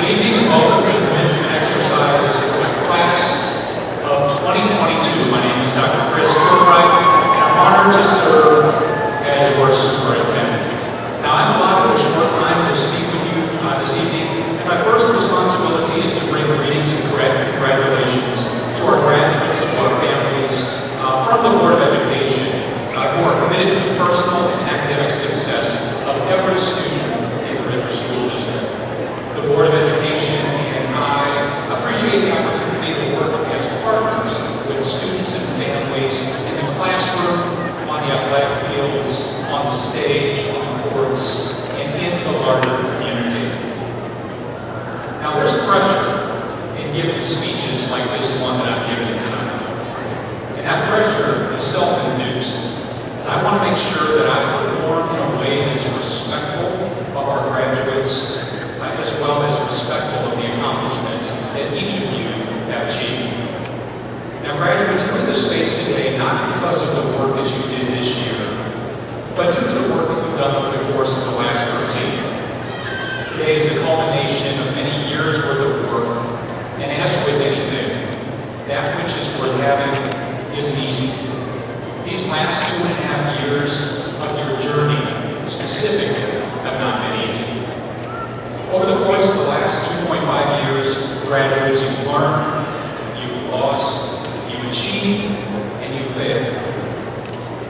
Good evening and welcome to the commencement exercises for the class of 2022. My name is Dr. Kilbride, and I'm honored to serve as your superintendent. Now, I'm allotted a short time to speak with you this evening, and my first responsibility is to bring greetings and congratulations to our graduates, to our families, from the Board of Education, who are committed to the personal and academic success of every student in the Ritenour School District. The Board of Education and I appreciate the opportunity to work as partners with students and families in the classroom, on the athletic fields, on the stage, on the courts, and in the larger community. Now, there's pressure in giving speeches like this one that I'm giving tonight. And that pressure is self-induced, as I want to make sure that I perform in a way that's respectful of our graduates, as well as respectful of the accomplishments that each of you have achieved. Now, graduates, you're in this space today not because of the work that you did this year, but due to the work that you've done over the course of the last 13. Today is the culmination of many years' worth of work, and as with anything, that which is worth having isn't easy. These last 2.5 years of your journey specifically have not been easy. Over the course of the last 2.5 years, graduates, you've learned, you've lost, you've achieved, and you've failed.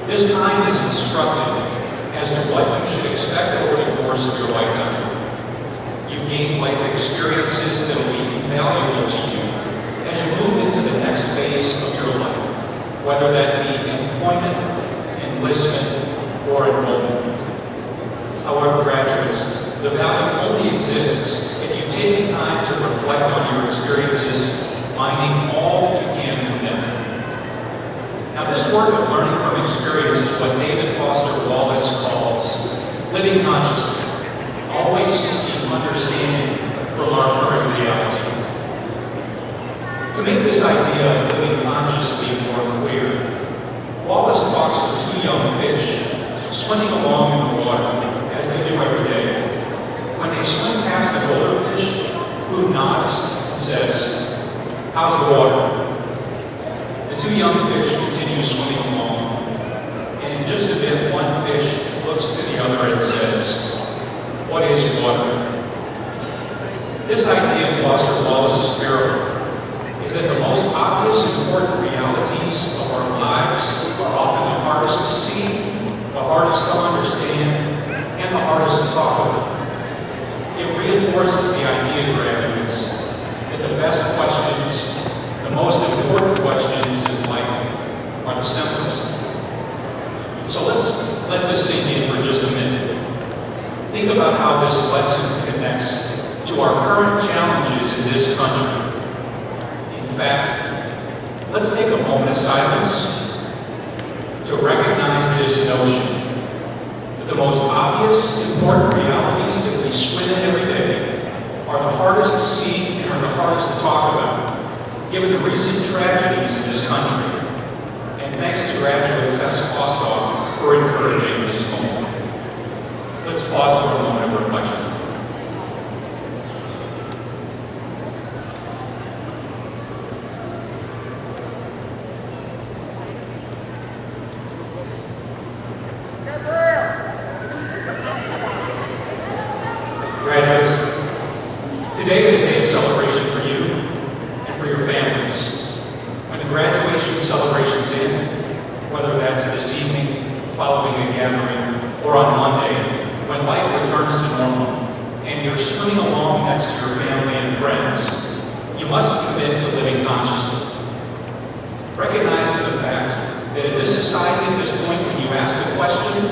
This time is instructive as to what you should expect over the course of your lifetime. You've gained life experiences that will be invaluable to you as you move into the next phase of your life, whether that be employment, enlistment, or enrollment. However, graduates, the value only exists if you've taken time to reflect on your experiences, mining all that you can from them. Now, this work of learning from experience is what David Foster Wallace calls living consciously, always seeking understanding from our current reality. To make this idea of living consciously more clear, Wallace talks of two young fish swimming along in the water, as they do every day. When they swim past a goldfish, who nods and says, "How's the water?" The two young fish continue swimming along, and in just a bit, one fish looks to the other and says, "What is water?" This idea in Foster Wallace's parable is that the most obvious important realities of our lives are often the hardest to see, the hardest to understand, and the hardest to talk about. It reinforces the idea, graduates, that the best questions, the most important questions in life, are the simplest. So let's let this sink in for just a minute. Think about how this lesson connects to our current challenges in this country. In fact, let's take a moment of silence to recognize this notion that the most obvious, important realities that we swim in every day are the hardest to see and are the hardest to talk about, given the recent tragedies in this country. And thanks to graduate Tess Kostoff for encouraging this moment. Let's pause for a moment of reflection. Graduates, today is a day of celebration for you and for your families. When the graduation celebrations end, whether that's this evening, following a gathering, or on Monday, when life returns to normal, and you're swimming along next to your family and friends, you must commit to living consciously. Recognizing the fact that in this society at this point, when you ask the question,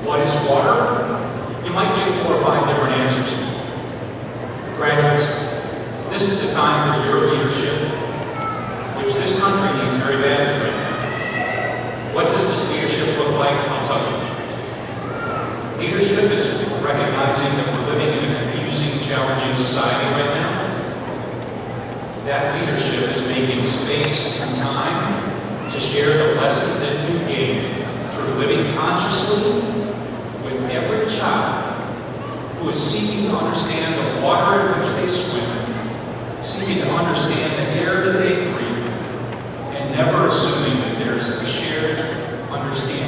"What is water?" you might get 4 or 5 different answers. Graduates, this is the time for your leadership, which this country needs very badly right now. What does this leadership look like? I'll tell you. Leadership is recognizing that we're living in a confusing, challenging society right now. That leadership is making space and time to share the lessons that you've gained through living consciously with every child who is seeking to understand the water in which they swim never assuming that there's a shared understanding